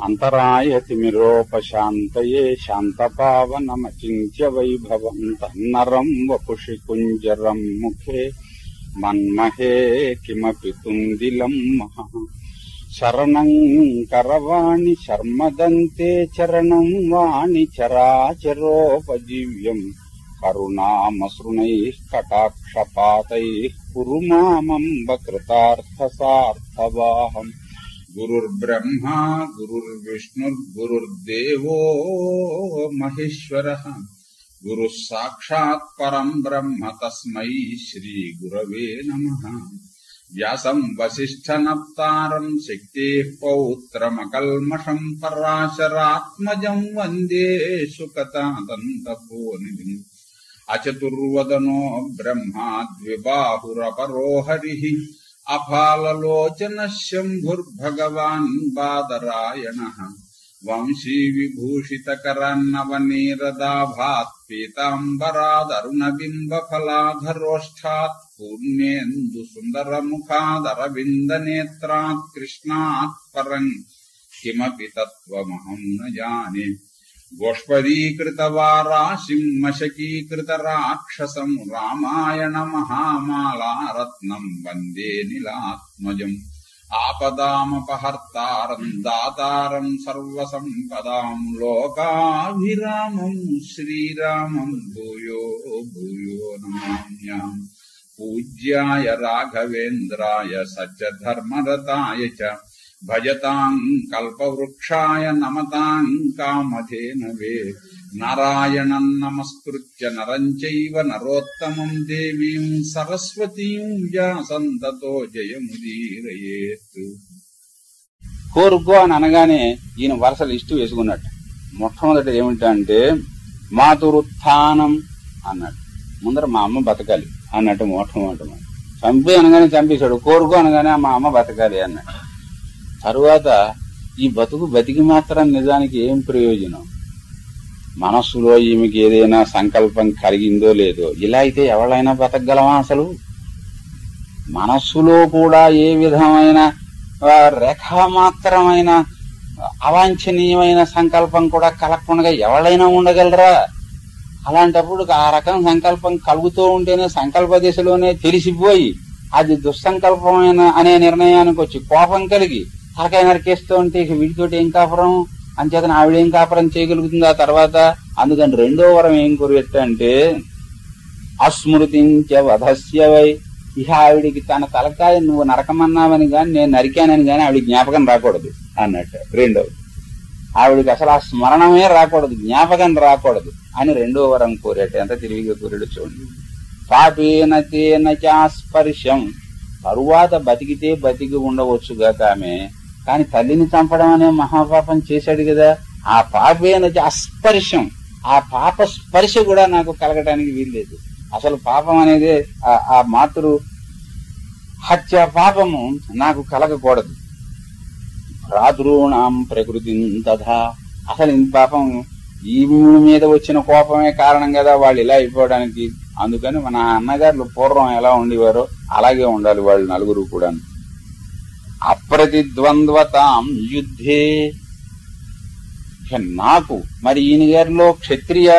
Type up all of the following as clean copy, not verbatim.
అంతరాయతిమిరోపశాంతయే శాంతపావనమచింత్య వైభవం తన్నరం వపుషి కుంజరం ముఖే మన్మహే కిమపి తుందిలం మహా శరణం కరవాణి శర్మదంతే చరణం వాణి చరాచరోపజీవ్యం కరుణామసృణైః కటాక్షపాతైః కురు మామంబ కృతార్థసార్థవాహం. గురుర్బ్రహ్మా గురుర్విష్ణుర్గురుర్దేవో మహేశ్వరః గురుః సాక్షాత్ పరం బ్రహ్మ తస్మై శ్రీ గురవే నమః. వ్యాసం వసిష్ఠనప్తారం శక్తేః పౌత్రమకల్మషం పరాశరాత్మజం వందే సుకతాదంతపోనిధిం. అచతుర్వదనో బ్రహ్మా ద్విబాహురపరో హరిః అఫాలలోచన శంభుర్భగవాన్ బాదరాయణః. వంశీ విభూషితకరన్నవనీరదాభాత్ పీతాంబరాదరుణబింబఫలాధరోష్ఠాత్ పూర్ణేందు సుందరముఖాదరవిందనేత్రాత్ కృష్ణాత్ పరం కిమపి తత్వమహం న జానే. గోష్పదీకృతవారాశిం మశకీకృతరాక్షసం రామాయణ మహామాలారత్నం వందే నీలాత్మజం. ఆపదామపహర్తారం దాతారం సర్వసంపదాం లోకాభిరామం శ్రీరామం భూయో భూయో నమామ్యాం. పూజ్యాయ రాఘవేంద్రాయ సత్యధర్మరతాయ చ భజతాం కల్పవృక్షాయ నమతాం కామధేనవే. నారాయణం నమస్కృత్య నరం చైవ నరోత్తమం దేవీం సరస్వతీం వ్యాసం తతో జయముదీరయేత్. కోరుకో అని అనగానే ఈయన వరుస లిస్టు వేసుకున్నట్టు. మొట్టమొదటి ఏమిటంటే మాతురుత్థానం అన్నట్టు. ముందర మా అమ్మ బతకాలి అన్నట్టు మొట్టమొదటి. చంపి అనగానే చంపేశాడు. కోరుకో అనగానే మా అమ్మ బతకాలి అన్నట్టు. తరువాత ఈ బతికి మాత్రం నిజానికి ఏం ప్రయోజనం? మనస్సులో ఈమెకి ఏదైనా సంకల్పం కలిగిందో లేదో. ఇలా అయితే ఎవరైనా బతకగలమా? అసలు మనస్సులో కూడా ఏ విధమైన రేఖామాత్రమైన అవాంఛనీయమైన సంకల్పం కూడా కలగకుండా ఎవరైనా ఉండగలరా? అలాంటప్పుడు ఆ రకం సంకల్పం కలుగుతూ ఉంటేనే సంకల్ప దిశలోనే తెలిసిపోయి అది దుస్సంకల్పమైన అనే నిర్ణయానికి వచ్చి కోపం కలిగి తలకాయ నరికేస్తూ ఉంటే ఇక వీడితోటి ఏం కాపురం, అంచేతన ఆవిడేం కాపురం చేయగలుగుతుంది ఆ తర్వాత. అందుకని రెండో వరం ఏం కోరుట అస్మృతించ వధస్య వై. ఇక ఆవిడికి తన తలకాయ నువ్వు నరకమన్నావని గాని నేను నరికానని గాని ఆవిడ జ్ఞాపకం రాకూడదు అన్నట్టు. రెండోది ఆవిడికి అసలు ఆ స్మరణమే రాకూడదు, జ్ఞాపకం రాకూడదు అని రెండో వరం కోరేట. ఎంత తిరిగిగా కోరాడు చూడండి. పాపేన తేన చాస్పర్శం. తరువాత బతికితే బతికి ఉండవచ్చుగాక ఆమె, కానీ తల్లిని చంపడం అనే మహాపాపం చేశాడు కదా. ఆ పాపేన అస్పర్శం, ఆ పాప స్పర్శ కూడా నాకు కలగటానికి వీల్లేదు. అసలు పాపం అనేది ఆ మాతృ హత్య పాపము నాకు కలగకూడదు. భ్రాతృణాం ప్రకృతి తథా. అసలు ఇంత పాపం ఈ మీద వచ్చిన కోపమే కారణం కదా వాళ్ళు ఇలా అయిపోవడానికి. అందుకని మన అన్నగారులు పూర్వం ఎలా ఉండేవారో అలాగే ఉండాలి వాళ్ళు నలుగురు కూడా. అప్రతిద్వంద్వతాం యుద్ధే. నాకు మరి ఈయన గారిలో క్షత్రియ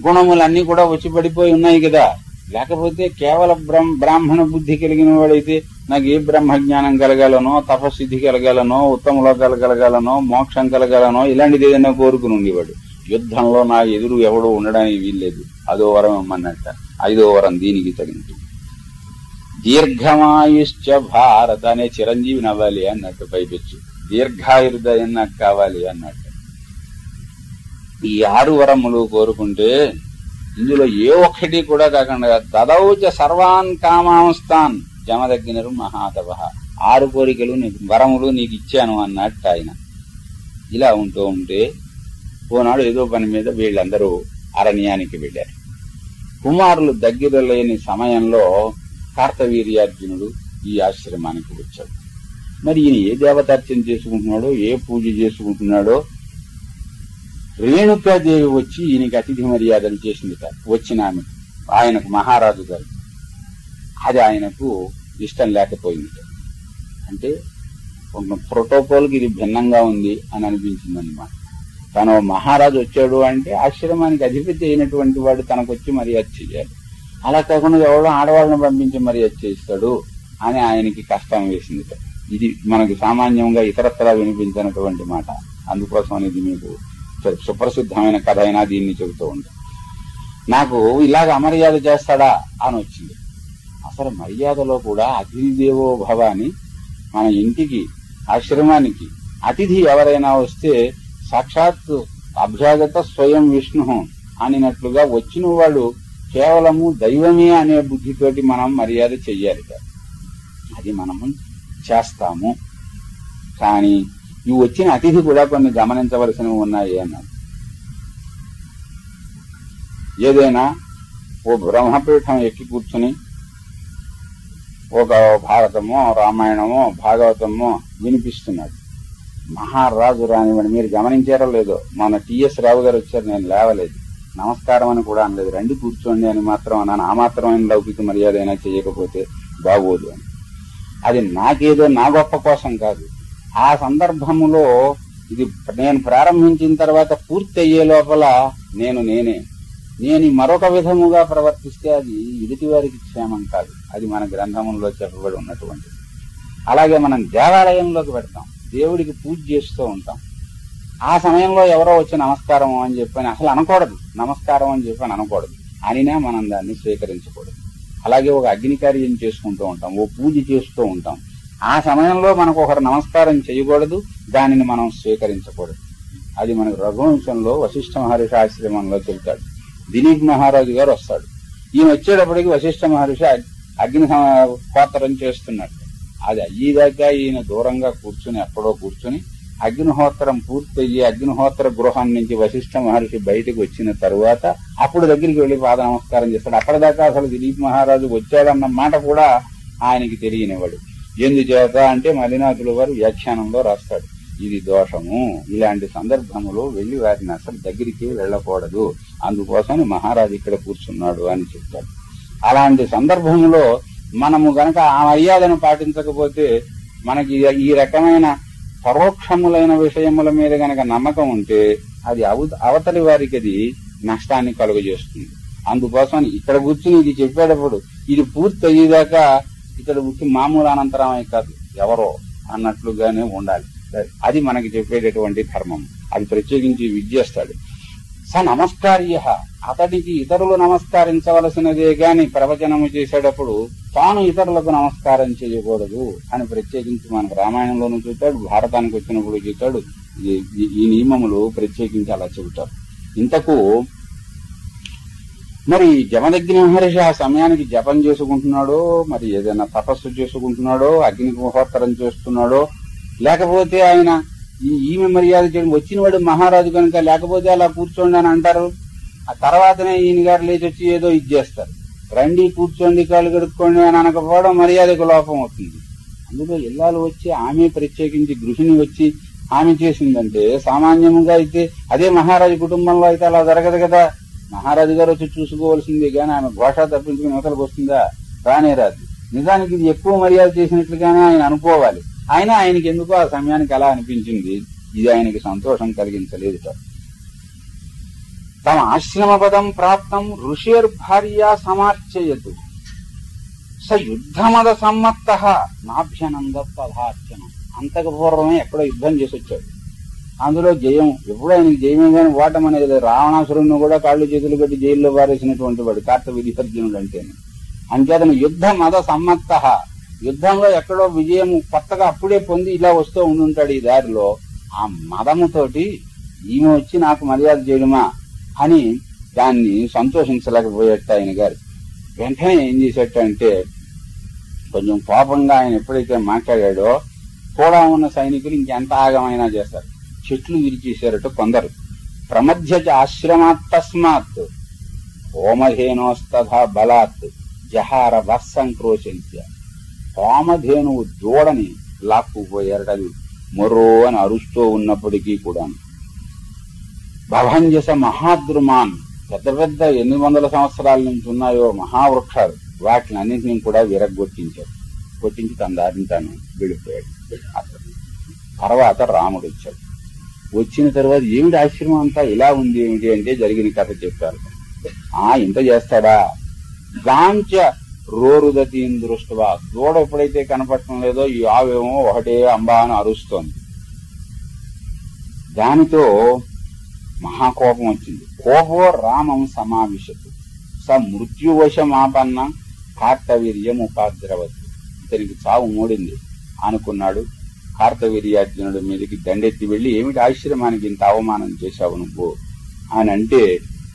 గుణములన్నీ కూడా వచ్చి పడిపోయి ఉన్నాయి కదా. లేకపోతే కేవలం బ్రాహ్మణ బుద్ధి కలిగిన వాడైతే నాకు ఏ బ్రహ్మ జ్ఞానం కలగాలనో, తపస్సిద్ధి కలగాలనో, ఉత్తమ లోకాలు కలగాలనో, మోక్షం కలగాలనో ఇలాంటిది ఏదైనా కోరుకుని ఉండేవాడు. యుద్ధంలో నా ఎదురు ఎవడు ఉండడానికి వీల్లేదు. అదో వరం ఇమ్మన్నట్ట. ఐదో వరం దీనికి తగినట్టు. దీర్ఘమాయుశ్చ భారత అనే చిరంజీవిని అవ్వాలి అన్నట్టు పైపెచ్చు. దీర్ఘాయుర్దయం నాకు కావాలి అన్నట్టు. ఈ 6 వరములు కోరుకుంటే ఇందులో ఏ ఒక్కటి కూడా కాకుండా తదౌచ సర్వాన్ కామాంస్తాన్ జమదగ్గినరు మహాతవ. 6 కోరికలు నీకు వరములు నీకు ఇచ్చాను అన్నట్టు ఆయన. ఇలా ఉంటూ ఉంటే ఓనాడు ఏదో పని మీద వీళ్ళందరూ అరణ్యానికి వెళ్ళారు. కుమారులు దగ్గర లేని సమయంలో కార్తవీర్యార్జునుడు ఈ ఆశ్రమానికి వచ్చాడు. మరి ఈయన ఏ దేవతార్చన చేసుకుంటున్నాడో, ఏ పూజ చేసుకుంటున్నాడో రేణుకాదేవి వచ్చి ఈయనకి అతిథి మర్యాదలు చేసింది. వచ్చిన ఆమె ఆయనకు మహారాజు గారు అది ఆయనకు ఇష్టం లేకపోయింది. అంటే ప్రోటోకాల్కి ఇది భిన్నంగా ఉంది అని అనిపించింది అనమాట. తను మహారాజు వచ్చాడు అంటే ఆశ్రమానికి అధిపతి అయినటువంటి వాడు తనకొచ్చి మర్యాద చెయ్యాలి. అలా కాకుండా ఎవడో ఆడవాళ్ళని పంపించి మర్యాద చేయిస్తాడు అని ఆయనకి కష్టం వేసింది. ఇది మనకి సామాన్యంగా ఇతరత్రా వినిపించినటువంటి మాట. అందుకోసం ఇది మీకు సుప్రసిద్ధమైన కథ అయినా దీన్ని చెబుతూ ఉంటాం. నాకు ఇలాగ అమర్యాద చేస్తాడా అని వచ్చింది. అసలు మర్యాదలో కూడా అతిథి దేవో భవ అని మన ఇంటికి ఆశ్రమానికి అతిథి ఎవరైనా వస్తే సాక్షాత్ అభ్యాగత స్వయం విష్ణు అనినట్లుగా వచ్చిన వాడు కేవలము దైవమే అనే బుద్ధితోటి మనం మర్యాద చెయ్యాలి. అది మనము చేస్తాము. కానీ ఈ వచ్చిన అతిథి కూడా కొన్ని గమనించవలసినవి ఉన్నాయి అన్నారు. ఏదైనా ఓ బ్రహ్మపీఠం ఎక్కి కూర్చుని ఒక భారతమో రామాయణమో భాగవతమో వినిపిస్తున్నాడు. మహారాజు రానివ్వండి, మీరు గమనించారో లేదో, మన టిఎస్ రావు గారు వచ్చారు, నేను లేవలేదు, నమస్కారం అని కూడా అనలేదు, రండి కూర్చోండి అని మాత్రం అన్నాను. ఆ మాత్రమైన లౌకిక మర్యాద అయినా చేయకపోతే బాగోదు అని. అది నాకేదో నా గొప్ప కోసం కాదు. ఆ సందర్భములో ఇది నేను ప్రారంభించిన తర్వాత పూర్తి అయ్యే లోపల నేను మరొక విధముగా ప్రవర్తిస్తే అది ఎదుటి వారికి క్షేమం కాదు. అది మన గ్రంథములో చెప్పబడి ఉన్నటువంటిది. అలాగే మనం దేవాలయంలోకి పెడతాం, దేవుడికి పూజ చేస్తూ ఉంటాం. ఆ సమయంలో ఎవరో వచ్చి నమస్కారం అని చెప్పని అసలు అనకూడదు, నమస్కారం అని చెప్పని అనకూడదు, అనినా మనం దాన్ని స్వీకరించకూడదు. అలాగే ఒక అగ్ని కార్యం చేసుకుంటూ ఉంటాం, ఓ పూజ చేస్తూ ఉంటాం. ఆ సమయంలో మనకు ఒకరు నమస్కారం చేయకూడదు, దానిని మనం స్వీకరించకూడదు. అది మనకు రఘువంశంలో వశిష్ఠ మహర్షి ఆశ్రమంలో చెబుతాడు. దిలీప్ మహారాజు గారు వస్తాడు. ఈయన వచ్చేటప్పటికి వశిష్ఠ మహర్షి అగ్ని హోత్రం చేస్తున్నాడు. అది అయ్యేదాకా ఈయన దూరంగా కూర్చుని ఎక్కడో కూర్చుని అగ్నిహోత్రం పూర్తయ్యి అగ్నిహోత్ర గృహం నుంచి వశిష్ఠ మహర్షి బయటకు వచ్చిన తరువాత అప్పుడు దగ్గరికి వెళ్లి పాద నమస్కారం చేస్తాడు. అప్పటిదాకా అసలు దిలీప్ మహారాజు వచ్చాడన్న మాట కూడా ఆయనకి తెలియనివాడు. ఎందుచేత అంటే మల్లినాథుల వారు వ్యాఖ్యానంలో రాస్తాడు, ఇది దోషము, ఇలాంటి సందర్భములో వెళ్లి వారిని అసలు దగ్గరికి వెళ్లకూడదు, అందుకోసం మహారాజు ఇక్కడ కూర్చున్నాడు అని చెప్తాడు. అలాంటి సందర్భంలో మనము గనక ఆ మర్యాదను పాటించకపోతే మనకి ఈ రకమైన పరోక్షములైన విషయముల మీద గనక నమ్మకం ఉంటే అది అవతలి వారికి అది నష్టాన్ని కలుగజేస్తుంది. అందుకోసం ఇక్కడ కూర్చుని ఇది చెప్పేటప్పుడు ఇది పూర్తి అయ్యేదాకా ఇక్కడ కూర్చుని మామూలు అనంతరమే కాదు, ఎవరో అన్నట్లుగానే ఉండాలి. అది మనకి చెప్పేటటువంటి ధర్మం. అది ప్రత్యేకించి విద్యేస్తాడు. స నమస్కార్య, అతడికి ఇతరులు నమస్కరించవలసినదే గాని ప్రవచనము చేసేటప్పుడు తాను ఇతరులకు నమస్కారం చేయకూడదు అని ప్రత్యేకించి మనకు రామాయణంలోనూ చూస్తాడు, భారతానికి వచ్చినప్పుడు చూస్తాడు. ఈ నియమములు ప్రత్యేకించి అలా చెబుతారు. ఇంతకు మరి జమదగ్ని మహర్షి ఆ సమయానికి జపం చేసుకుంటున్నాడో, మరి ఏదైనా తపస్సు చేసుకుంటున్నాడో, అగ్నిహోత్రం చేస్తున్నాడో, లేకపోతే ఆయన ఈమె మర్యాద చేయడం వచ్చిన వాడు మహారాజు కనుక లేకపోతే అలా కూర్చోండి అని అంటారు. ఆ తర్వాతనే ఈయన గారు లేచి వచ్చి ఏదో ఇచ్చేస్తారు. రండి కూర్చోండి కాళ్ళు కడుక్కోండి అని అనకపోవడం మర్యాదకు లోపం అవుతుంది. అందులో ఇల్లాలు వచ్చి ఆమె ప్రత్యేకించి గృహిణి వచ్చి ఆమె చేసిందంటే సామాన్యంగా అయితే అదే మహారాజు కుటుంబంలో అయితే అలా జరగదు కదా. మహారాజు గారు వచ్చి చూసుకోవాల్సిందే గాని ఆమె ఘోష తప్పించుకుని యువతలకు వస్తుందా? రానే రాదు. నిజానికి ఇది ఎక్కువ మర్యాద చేసినట్లుగానే ఆయన అనుకోవాలి. అయినా ఆయనకి ఎందుకో ఆ సమయానికి అలా అనిపించింది. ఇది ఆయనకి సంతోషం కలిగించలేదు. తమ ఆశ్రమపదం ప్రాప్తం ఋషిర్భార్య సమార్చయతు స యుద్ధమద సమ్మత్త నాభ్యనంద పదార్చనం. అంతకు పూర్వమే ఎక్కడో యుద్ధం చేసి వచ్చాడు. అందులో జయం ఎప్పుడు ఆయనకి జయమే కానీ ఓటం అనేది. రావణాసురుణ్ణి కూడా కాళ్ళు చేతులు కట్టి జైల్లో పారేసినటువంటి వాడు కార్తవ విధిపర్జునుడు అంటేనే. అంచేతను యుద్ధమద సమ్మత్త, యుద్ధంలో ఎక్కడో విజయం కొత్తగా అప్పుడే పొంది ఇలా వస్తూ ఉండుంటాడు ఈ దారిలో. ఆ మదముతోటి ఈమె వచ్చి నాకు మర్యాద చేయడమా అని దాన్ని సంతోషించలేకపోయేట ఆయన గారు. వెంటనే ఏం చేసేటంటే కొంచెం కోపంగా ఆయన ఎప్పుడైతే మాట్లాడాడో కూడా ఉన్న సైనికులు ఇంకెంత ఆగమైనా చేస్తారు. చెట్లు విరిచేశారట కొందరు. ప్రమధ్యచ ఆశ్రమాత్ తస్మాత్ హోమధేనోస్తథా బలాత్ జహార వత్సంక్రోశంత్య. హోమధేనువు దూడని లాక్కుపోయారట. అది మొర్రో అని అరుస్తూ ఉన్నప్పటికీ కూడా భవంజస మహాద్రుమాన్, పెద్ద పెద్ద 800 సంవత్సరాల నుంచి ఉన్నాయో మహావృక్షాలు, వాటిని అన్నింటినీ కూడా విరగ్గొట్టించారు. కొట్టించి తన దారిని తాను వెళ్ళిపోయాడు. తర్వాత రాముడు వచ్చాడు. వచ్చిన తర్వాత ఏమిటి ఆశ్రమం అంతా ఇలా ఉంది ఏమిటి అంటే జరిగిన కథ చెప్పారు. ఇంత చేస్తాడా? గాంచ రోరుదతీం దృష్ట్వా, దూడ ఎప్పుడైతే కనపడటం లేదో ఈ ఆవేమో ఒకటే అంబా అని అరుస్తోంది. దానితో మహాకోపం వచ్చింది. కోపో రామం సమావిశతు స మృత్యువశమాపన్న కార్తవీర్యం ఉపాద్రవత్. ఇతనికి చావు మూడింది అనుకున్నాడు. కార్తవీర్యార్జునుడి మీదకి దండెత్తి వెళ్లి, ఏమిటి ఆశ్రమానికి ఇంత అవమానం చేశావు నువ్వు అని అంటే,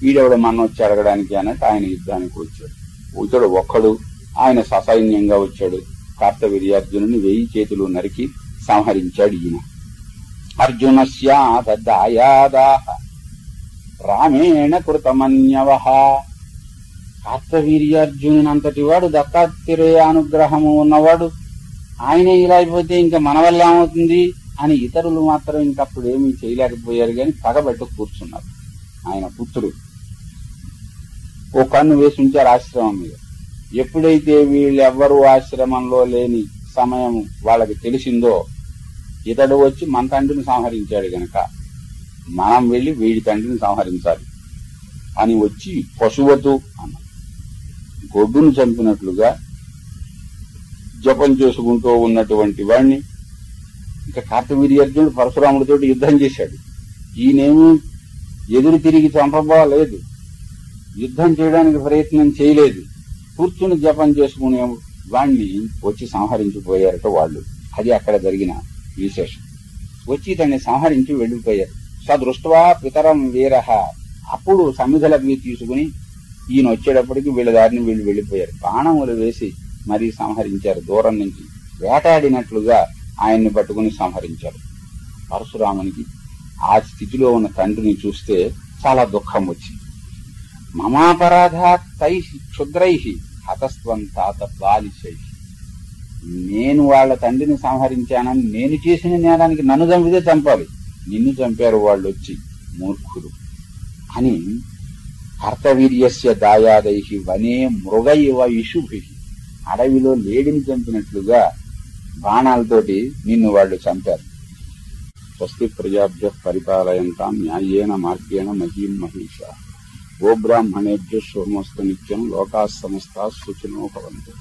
వీడెవడ మన వచ్చి అడగడానికి అన్నట్టు ఆయన యుద్ధానికి వచ్చాడు. ఇతడు ఒక్కడు, ఆయన ససైన్యంగా వచ్చాడు. కార్తవీర్యార్జునుని 1000 చేతులు నరికి సంహరించాడు ఈయన. అర్జునస్యాదాయాదాహ రామేణ కృతమన్యవః. కార్తవీర్యార్జునునంతటి వాడు, దత్తాత్రేయ అనుగ్రహము ఉన్నవాడు, ఆయనే ఇలా అయిపోతే ఇంకా మన వల్ల ఏమవుతుంది అని ఇతరులు మాత్రం ఇంకప్పుడు ఏమీ చేయలేకపోయారు. కానీ పగబెట్టు కూర్చున్నారు. ఆయన పుత్రుడు ఓ కన్ను వేసి ఉంచారు ఆశ్రమం మీద. ఎప్పుడైతే వీళ్ళెవ్వరూ ఆశ్రమంలో లేని సమయం వాళ్ళకి తెలిసిందో, ఇతడు వచ్చి మన తండ్రిని సంహరించాడు గనక మనం వెళ్లి వీడి తండ్రిని సంహరించాలి అని వచ్చి పశువతు అన్న గొడ్డును చంపినట్లుగా జపం చేసుకుంటూ ఉన్నటువంటి వాణ్ణి, ఇంకా కార్తవీర్యార్జునుడు పరశురాముడితో యుద్ధం చేశాడు. ఈయనేమీ ఎదురు తిరిగి చంపబోలేదు, యుద్ధం చేయడానికి ప్రయత్నం చేయలేదు. కూర్చుని జపం చేసుకునే వాణ్ణి వచ్చి సంహరించిపోయారట వాళ్ళు. అది అక్కడ జరిగిన విశేషం. వచ్చి తన్ని సంహరించి వెళ్లిపోయారు. సదృష్ట్వా పితరం వీరః. అప్పుడు సమిధలవి తీసుకుని ఈయన వచ్చేటప్పటికి వీళ్ళ దారిని వీళ్ళు వెళ్లిపోయారు. బాణములు వేసి మరీ సంహరించారు. దూరం నుంచి వేటాడినట్లుగా ఆయన్ని పట్టుకుని సంహరించారు. పరశురామునికి ఆ స్థితిలో ఉన్న తండ్రిని చూస్తే చాలా దుఃఖం వచ్చింది. మమాపరాధాత్ తై క్షుద్రై హతస్వం తాత బాలిశై. నేను వాళ్ళ తండ్రిని సంహరించానని నేను చేసిన నేరానికి నన్ను చంపితే చంపాలి, నిన్ను చంపారు వాళ్ళు వచ్చి, మూర్ఖులు అని. కర్తవీర్యస్య దాయాదై వనే మృగ ఇవ ఇషుభి. అడవిలో లేడిని చంపినట్లుగా బాణాలతోటి నిన్ను వాళ్ళు చంపారు. స్వస్తి ప్రజాభ్య పరిపాలయంతాం న్యాయేన మార్గేణ మహీం మహిషా. గోబ్రాహ్మణేభ్యో శుభమస్తు నిత్యం. లోకాః సమస్తాః సుఖినో భవంతు.